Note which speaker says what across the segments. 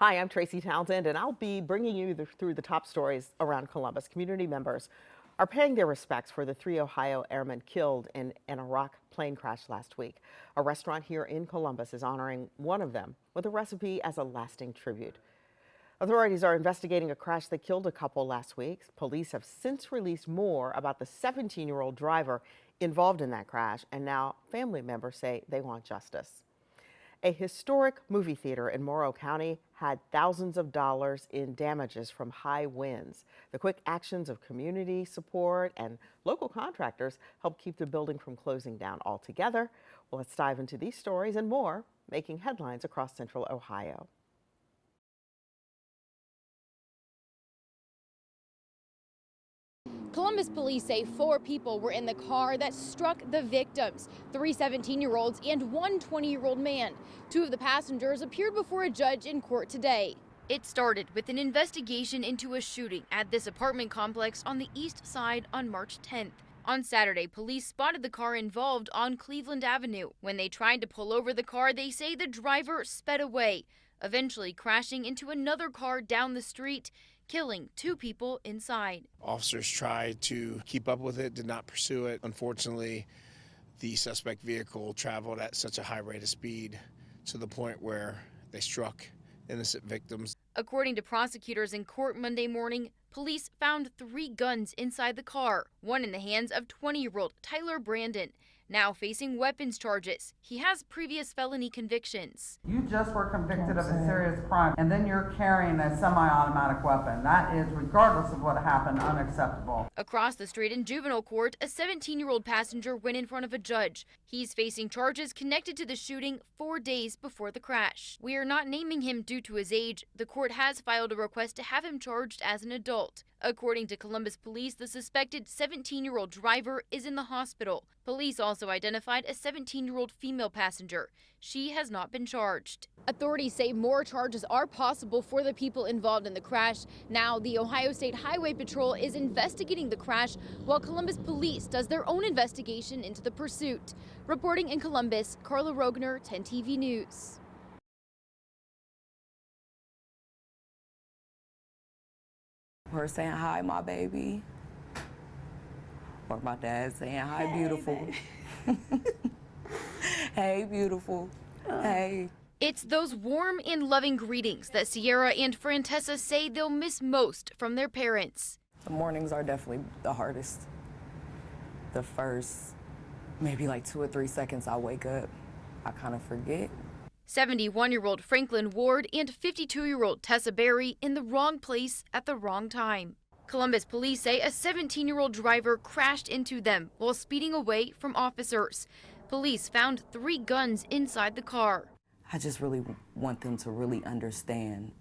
Speaker 1: Hi, I'm Tracy Townsend, and I'll be bringing you through the top stories around Columbus. Community members are paying their respects for the 3 Ohio airmen killed in an Iraq plane crash last week. A restaurant here in Columbus is honoring one of them with a recipe as a lasting tribute. Authorities are investigating a crash that killed a couple last week. Police have since released more about the 17-year-old driver involved in that crash, and now family members say they want justice. A historic movie theater in Morrow County had thousands of dollars in damages from high winds. The quick actions of community support and local contractors helped keep the building from closing down altogether. Well, let's dive into these stories and more making headlines across Central Ohio.
Speaker 2: Columbus police say 4 people were in the car that struck the victims, 3 17-year-olds and 1 20-year-old man. 2 of the passengers appeared before a judge in court today. It started with an investigation into a shooting at this apartment complex on the east side on March 10th. On Saturday, police spotted the car involved on Cleveland Avenue. When they tried to pull over the car, they say the driver sped away, eventually crashing into another car down the street, killing 2 people inside.
Speaker 3: Officers tried to keep up with it, did not pursue it. Unfortunately, the suspect vehicle traveled at such a high rate of speed to the point where they struck innocent victims.
Speaker 2: According to prosecutors in court Monday morning, police found 3 guns inside the car, one in the hands of 20-year-old Tyler Brandon, now facing weapons charges. He has previous felony convictions.
Speaker 4: You just were convicted of a serious crime, and then you're carrying a semi-automatic weapon. That is, regardless of what happened, unacceptable.
Speaker 2: Across the street in juvenile court, a 17-year-old passenger went in front of a judge. He's facing charges connected to the shooting 4 days before the crash. We are not naming him due to his age. The court has filed a request to have him charged as an adult. According to Columbus police, the suspected 17-year-old driver is in the hospital. Police also identified a 17-year-old female passenger. She has not been charged. Authorities say more charges are possible for the people involved in the crash. Now, the Ohio State Highway Patrol is investigating the crash, while Columbus police does their own investigation into the pursuit. Reporting in Columbus, Carla Rogner, 10 TV News.
Speaker 5: Her saying, "Hi, my baby," or my dad saying, "Hi, beautiful." Hey, beautiful. Hey.
Speaker 2: It's those warm and loving greetings that Sierra and Frantessa say they'll miss most from their parents.
Speaker 5: The mornings are definitely the hardest. The first maybe like 2 or 3 seconds I wake up, I kind of forget.
Speaker 2: 71-year-old Franklin Ward and 52-year-old Tessa Berry in the wrong place at the wrong time. Columbus police say a 17-year-old driver crashed into them while speeding away from officers. Police found 3 guns inside the car.
Speaker 5: I just really want them to really understand.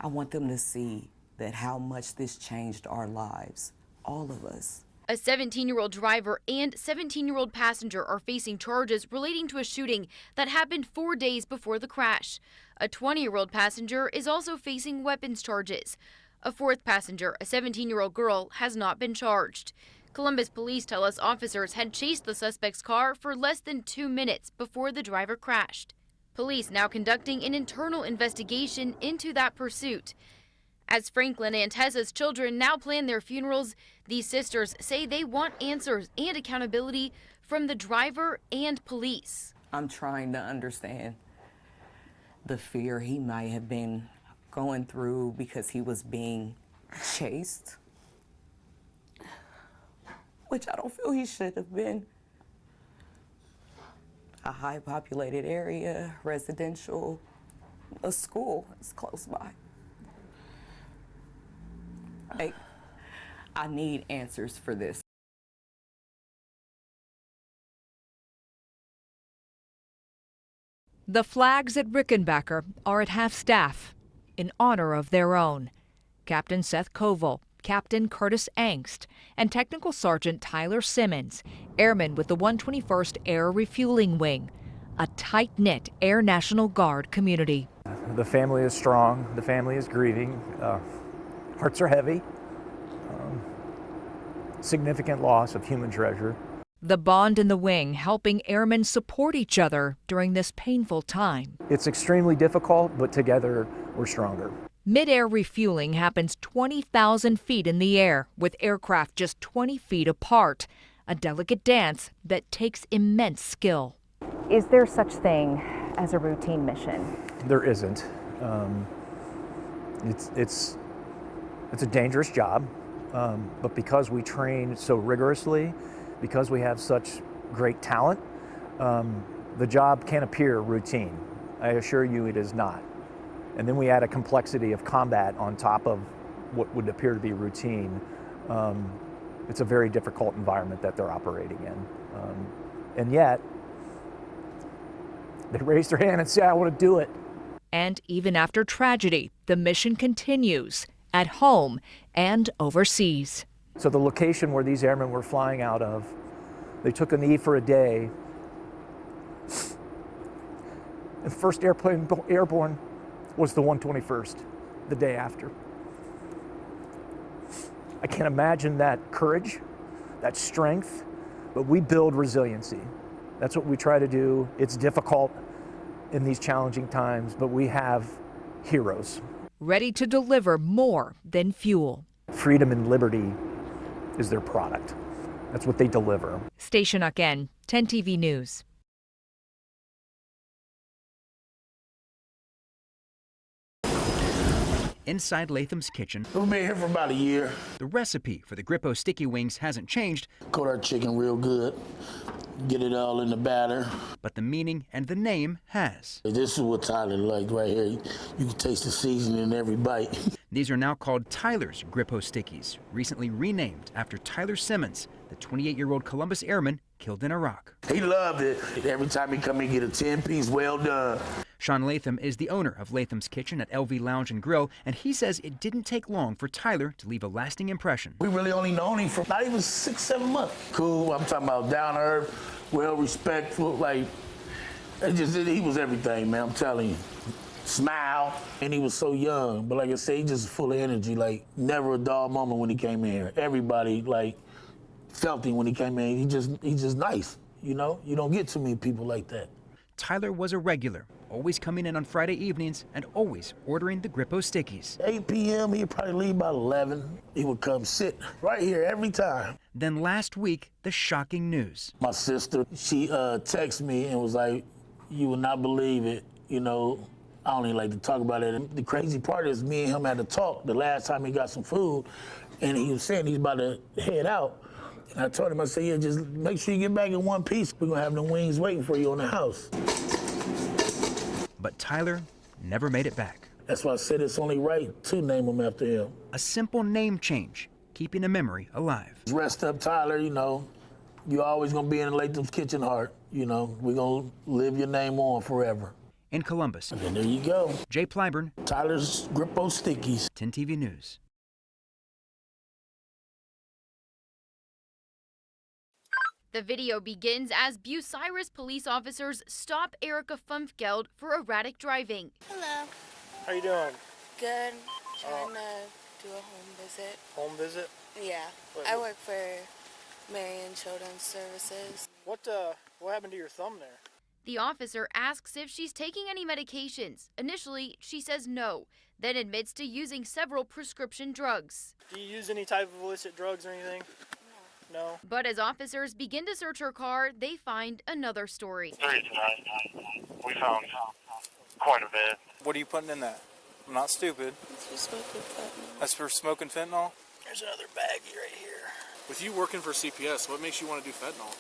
Speaker 5: I want them to see that how much this changed our lives, all of us.
Speaker 2: A 17-year-old driver and 17-year-old passenger are facing charges relating to a shooting that happened 4 days before the crash. A 20-year-old passenger is also facing weapons charges. A 4th passenger, a 17-year-old girl, has not been charged. Columbus police tell us officers had chased the suspect's car for less than 2 minutes before the driver crashed. Police now conducting an internal investigation into that pursuit. As Franklin and Tessa's children now plan their funerals, these sisters say they want answers and accountability from the driver and police.
Speaker 5: I'm trying to understand the fear he might have been going through because he was being chased, which I don't feel he should have been. A high populated area, residential, a school is close by. I need answers for this.
Speaker 6: The flags at Rickenbacker are at half-staff in honor of their own. Captain Seth Koval, Captain Curtis Angst, and Technical Sergeant Tyler Simmons, airmen with the 121st Air Refueling Wing, a tight-knit Air National Guard community.
Speaker 7: The family is strong. The family is grieving. Hearts are heavy. Significant loss of human treasure.
Speaker 6: The bond in the wing helping airmen support each other during this painful time.
Speaker 7: It's extremely difficult, but together we're stronger.
Speaker 6: Mid-air refueling happens 20,000 feet in the air, with aircraft just 20 feet apart. A delicate dance that takes immense skill.
Speaker 8: Is there such thing as a routine mission?
Speaker 7: There isn't. It's a dangerous job, but because we train so rigorously, because we have such great talent, the job can appear routine. I assure you it is not. And then we add a complexity of combat on top of what would appear to be routine. It's a very difficult environment that they're operating in. And yet, they raise their hand and say, I want to do it.
Speaker 6: And even after tragedy, the mission continues at home and overseas.
Speaker 7: So the location where these airmen were flying out of, they took a knee for a day. And the first airplane airborne was the 121st, the day after. I can't imagine that courage, that strength, but we build resiliency. That's what we try to do. It's difficult in these challenging times, but we have heroes.
Speaker 6: Ready to deliver more than fuel.
Speaker 7: Freedom and liberty is their product. That's what they deliver.
Speaker 6: Station Again, 10 TV News.
Speaker 9: Inside Latham's kitchen,
Speaker 10: We've been here for about a year.
Speaker 9: the recipe for the Grippo sticky wings hasn't changed,
Speaker 10: Coat our chicken real good. Get it all in the batter.
Speaker 9: but the meaning and the name has.
Speaker 10: This is what Tyler likes right here. You can taste the seasoning in every bite.
Speaker 9: These are now called Tyler's Grippo Stickies, recently renamed after Tyler Simmons, the 28-year-old Columbus airman killed in Iraq.
Speaker 10: He loved it. Every time he come in, get a 10-piece, well done.
Speaker 9: Sean Latham is the owner of Latham's Kitchen at LV Lounge and Grill, and he says it didn't take long for Tyler to leave a lasting impression.
Speaker 10: We really only known him for not even 6-7 months. Cool, I'm talking about down to earth, well respectful, like, he was everything, man, I'm telling you. Smile, and he was so young, but like I say, he just full of energy, like, never a dull moment when he came in here. Everybody, like, felt him when he came in. He's just nice, you know? You don't get too many people like that.
Speaker 9: Tyler was a regular, always coming in on Friday evenings and always ordering the Grippo Stickies.
Speaker 10: 8 p.m., he'd probably leave about 11. He would come sit right here every time.
Speaker 9: Then last week, the shocking news.
Speaker 10: My sister, she texted me and was like, you would not believe it, you know, I don't even like to talk about it. And the crazy part is me and him had to talk the last time he got some food, and he was saying he's about to head out. And I told him, I said, yeah, just make sure you get back in one piece. We're gonna have the wings waiting for you on the house.
Speaker 9: But Tyler never made it back.
Speaker 10: That's why I said it's only right to name him after him.
Speaker 9: A simple name change, keeping a memory alive.
Speaker 10: Rest up, Tyler, you know. You're always gonna be in Latham's Kitchen heart, you know. We're gonna live your name on forever.
Speaker 9: In Columbus,
Speaker 10: And there you go.
Speaker 9: Jay Plyburn,
Speaker 10: Tyler's Grippo Stickies.
Speaker 9: 10 TV News.
Speaker 2: The video begins as Bucyrus police officers stop Erica Fumfgeld for erratic driving.
Speaker 11: Hello.
Speaker 12: How you doing?
Speaker 11: Good. Trying to do a home visit.
Speaker 12: Home visit?
Speaker 11: Yeah.
Speaker 12: What-
Speaker 11: I work for Marion Children's Services.
Speaker 12: What happened to your thumb there?
Speaker 2: The officer asks if she's taking any medications. Initially, she says no, then admits to using several prescription drugs.
Speaker 12: Do you use any type of illicit drugs or anything? No.
Speaker 2: But as officers begin to search her car, they find another story.
Speaker 13: We found quite a bit.
Speaker 12: What are you putting in that? I'm not stupid.
Speaker 11: It's for smoking fentanyl.
Speaker 12: That's for smoking fentanyl? There's another baggie right here. With you working for CPS, what makes you want to do fentanyl?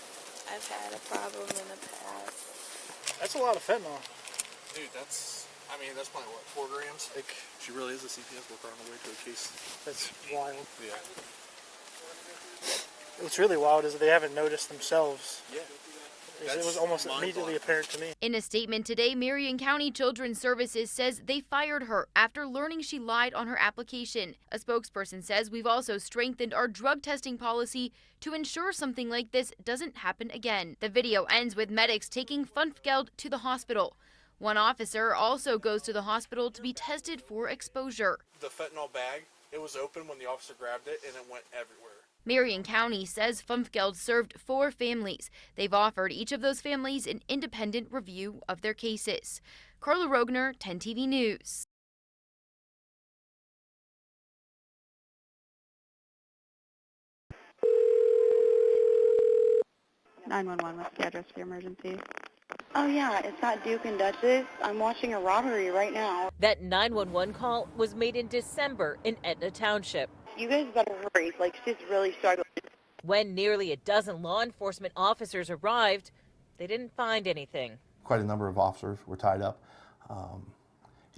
Speaker 11: I've had a problem in the past.
Speaker 12: That's a lot of fentanyl. Dude, that's probably what, 4 grams? Like, she really is a CPS worker on the way to a case. That's wild. Yeah. What's really wild is that they haven't noticed themselves. Yeah. It was almost immediately apparent to me.
Speaker 2: In a statement today, Marion County Children's Services says they fired her after learning she lied on her application. A spokesperson says we've also strengthened our drug testing policy to ensure something like this doesn't happen again. The video ends with medics taking Fumfgeld to the hospital. One officer also goes to the hospital to be tested for exposure.
Speaker 12: The fentanyl bag, it was open when the officer grabbed it and it went everywhere.
Speaker 2: Marion County says Fumfgeld served 4 families. They've offered each of those families an independent review of their cases. Carla Rogner, 10 TV News.
Speaker 14: 911, what's the address of the emergency? Oh yeah, it's not Duke and Duchess. I'm watching a robbery right now.
Speaker 15: That 911 call was made in December in Etna Township.
Speaker 14: You guys better hurry, like she's really struggling.
Speaker 15: When nearly a dozen law enforcement officers arrived, they didn't find anything.
Speaker 16: Quite a number of officers were tied up.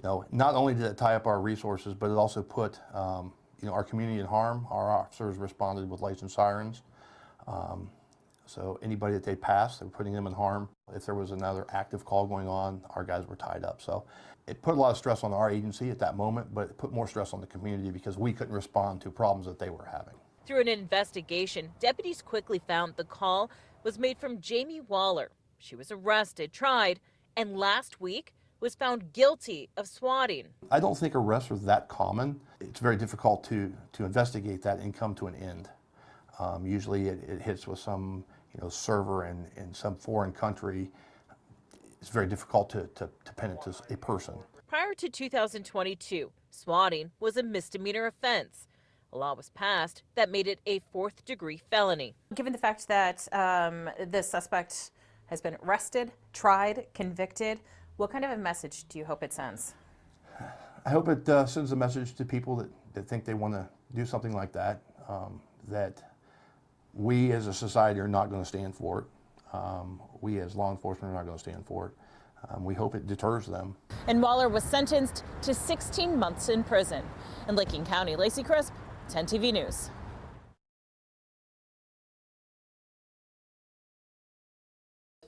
Speaker 16: Not only did it tie up our resources, but it also put our community in harm. Our officers responded with lights and sirens. So anybody that they passed, they were putting them in harm. If there was another active call going on, our guys were tied up. So it put a lot of stress on our agency at that moment, but it put more stress on the community because we couldn't respond to problems that they were having.
Speaker 15: Through an investigation, deputies quickly found the call was made from Jamie Waller. She was arrested, tried, and last week was found guilty of swatting.
Speaker 16: I don't think arrests are that common. It's very difficult to investigate that and come to an end. Usually it hits with some server in some foreign country. It's very difficult to pin it to a person.
Speaker 15: Prior to 2022, swatting was a misdemeanor offense. A law was passed that made it a fourth-degree felony.
Speaker 17: Given the fact that the suspect has been arrested, tried, convicted, what kind of a message do you hope it sends?
Speaker 16: I hope it sends a message to people that think they want to do something like that, that we as a society are not going to stand for it. We as law enforcement are not going to stand for it. We hope it deters them.
Speaker 17: And Waller was sentenced to 16 months in prison. In Licking County, Lacey Crisp, 10 TV News.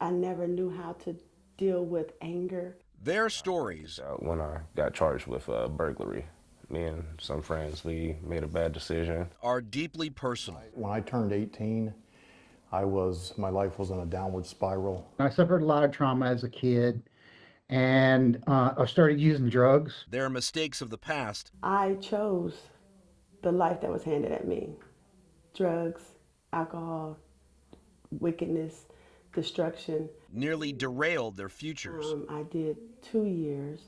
Speaker 18: I never knew how to deal with anger.
Speaker 19: Their stories.
Speaker 20: When I got charged with burglary, me and some friends, we made a bad decision.
Speaker 19: Are deeply personal.
Speaker 21: When I turned 18, my life was in a downward spiral.
Speaker 22: I suffered a lot of trauma as a kid, and I started using drugs.
Speaker 19: Their mistakes of the past.
Speaker 18: I chose the life that was handed at me. Drugs, alcohol, wickedness, destruction.
Speaker 19: Nearly derailed their futures.
Speaker 18: I did 2 years.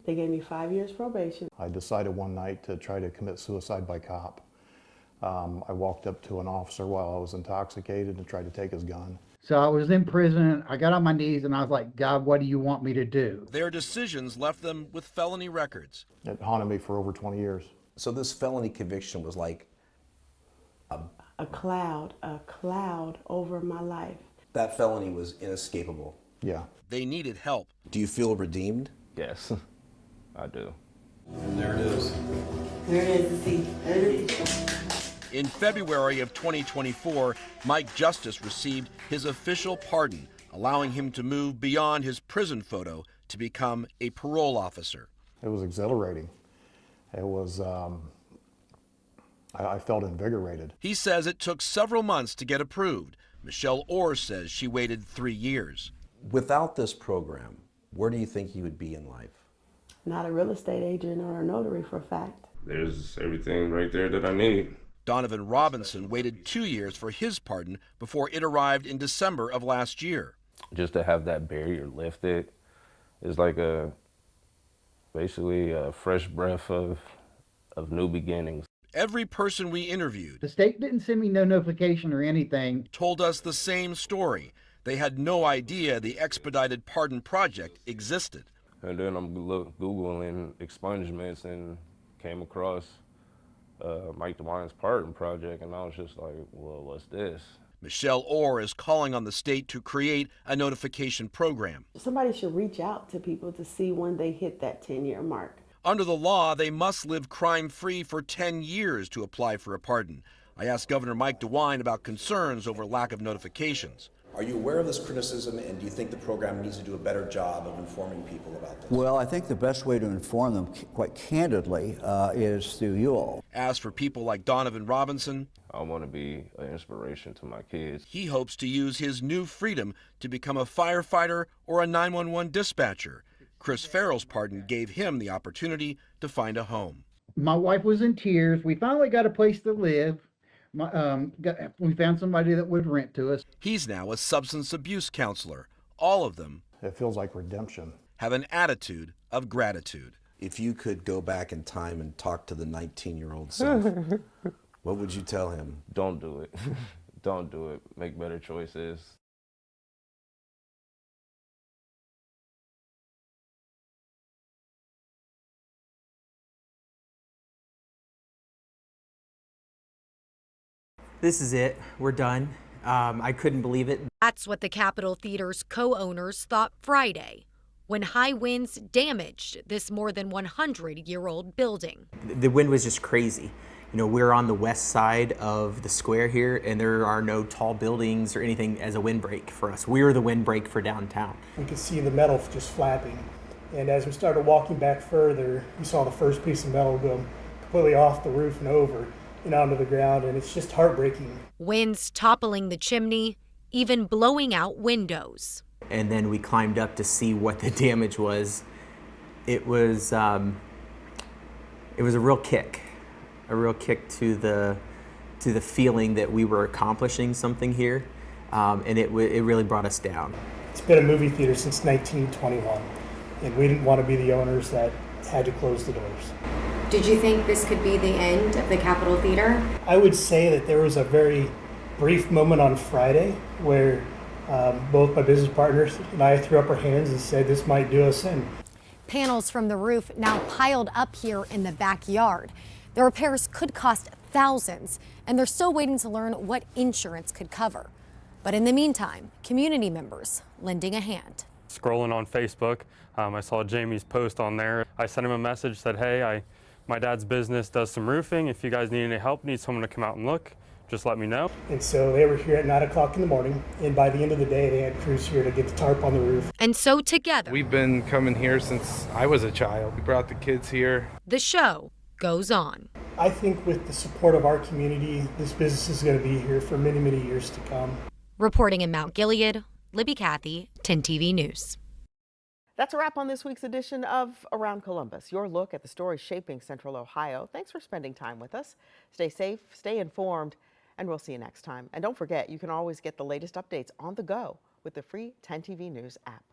Speaker 18: They gave me 5 years probation.
Speaker 21: I decided one night to try to commit suicide by cop. I walked up to an officer while I was intoxicated and tried to take his gun.
Speaker 22: So I was in prison, I got on my knees and I was like, God, what do you want me to do?
Speaker 19: Their decisions left them with felony records.
Speaker 21: It haunted me for over 20 years.
Speaker 23: So this felony conviction was like
Speaker 18: a cloud over my life.
Speaker 23: That felony was inescapable.
Speaker 21: Yeah.
Speaker 19: They needed help.
Speaker 23: Do you feel redeemed?
Speaker 20: Yes, I do.
Speaker 23: And there it is.
Speaker 18: There it is, there it is.
Speaker 19: In February of 2024, Mike Justice received his official pardon, allowing him to move beyond his prison photo to become a parole officer.
Speaker 21: It was exhilarating. It was, I felt invigorated.
Speaker 19: He says it took several months to get approved. Michelle Orr says she waited 3 years.
Speaker 23: Without this program, where do you think you would be in life?
Speaker 18: Not a real estate agent or a notary for a fact.
Speaker 20: There's everything right there that I need.
Speaker 19: Donovan Robinson waited 2 years for his pardon before it arrived in December of last year.
Speaker 20: Just to have that barrier lifted is like basically a fresh breath of new beginnings.
Speaker 19: Every person we interviewed,
Speaker 22: the state didn't send me no notification or anything,
Speaker 19: told us the same story. They had no idea the expedited pardon project existed.
Speaker 20: And then I'm Googling expungements and came across Mike DeWine's pardon project, and I was just like, well, what's this?
Speaker 19: Michelle Orr is calling on the state to create a notification program.
Speaker 18: Somebody should reach out to people to see when they hit that 10-year mark.
Speaker 19: Under the law, they must live crime-free for 10 years to apply for a pardon. I asked Governor Mike DeWine about concerns over lack of notifications.
Speaker 23: Are you aware of this criticism, and do you think the program needs to do a better job of informing people about this?
Speaker 24: Well, I think the best way to inform them, quite candidly, is through you all.
Speaker 19: As for people like Donovan Robinson,
Speaker 20: I want to be an inspiration to my kids.
Speaker 19: He hopes to use his new freedom to become a firefighter or a 911 dispatcher. Chris Farrell's pardon gave him the opportunity to find a home.
Speaker 22: My wife was in tears. We finally got a place to live. We found somebody that would rent to us.
Speaker 19: He's now a substance abuse counselor. All of them,
Speaker 21: it feels like redemption,
Speaker 19: have an attitude of gratitude.
Speaker 23: If you could go back in time and talk to the 19-year-old self, what would you tell him?
Speaker 20: Don't do it. Don't do it. Make better choices.
Speaker 1: this is it. We're done. I couldn't believe it.
Speaker 3: That's what the Capitol Theater's co-owners thought Friday, when high winds damaged this more than 100-year-old building.
Speaker 1: The wind was just crazy. You know, we're on the west side of the square here, and there are no tall buildings or anything as a windbreak for us. We're the windbreak for downtown.
Speaker 4: We could see the metal just flapping. And as we started walking back further, we saw the first piece of metal go completely off the roof and over and onto the ground, and it's just heartbreaking.
Speaker 3: Winds toppling the chimney, even blowing out windows.
Speaker 1: And then we climbed up to see what the damage was. It was a real kick to the feeling that we were accomplishing something here, and it really brought us down.
Speaker 4: It's been a movie theater since 1921, and we didn't want to be the owners that had to close the doors.
Speaker 5: Did you think this could be the end of the Capitol Theater?
Speaker 4: I would say that there was a very brief moment on Friday where both my business partners and I threw up our hands and said this might do us in.
Speaker 5: Panels from the roof now piled up here in the backyard. The repairs could cost thousands, and they're still waiting to learn what insurance could cover. But in the meantime, community members lending a hand.
Speaker 25: Scrolling on Facebook, I saw Jamie's post on there. I sent him a message, said, hey, my dad's business does some roofing. If you guys need any help, need someone to come out and look, just let me know.
Speaker 4: And so they were here at 9 o'clock in the morning, and by the end of the day, they had crews here to get the tarp on the roof.
Speaker 3: And so together,
Speaker 26: we've been coming here since I was a child. We brought the kids here.
Speaker 3: The show goes on.
Speaker 4: I think with the support of our community, this business is going to be here for many, many years to come.
Speaker 3: Reporting in Mount Gilead, Libby Cathy, 10 TV News.
Speaker 5: That's a wrap on this week's edition of Around Columbus, your look at the stories shaping Central Ohio. Thanks for spending time with us. Stay safe, stay informed, and we'll see you next time. And don't forget, you can always get the latest updates on the go with the free 10 TV News app.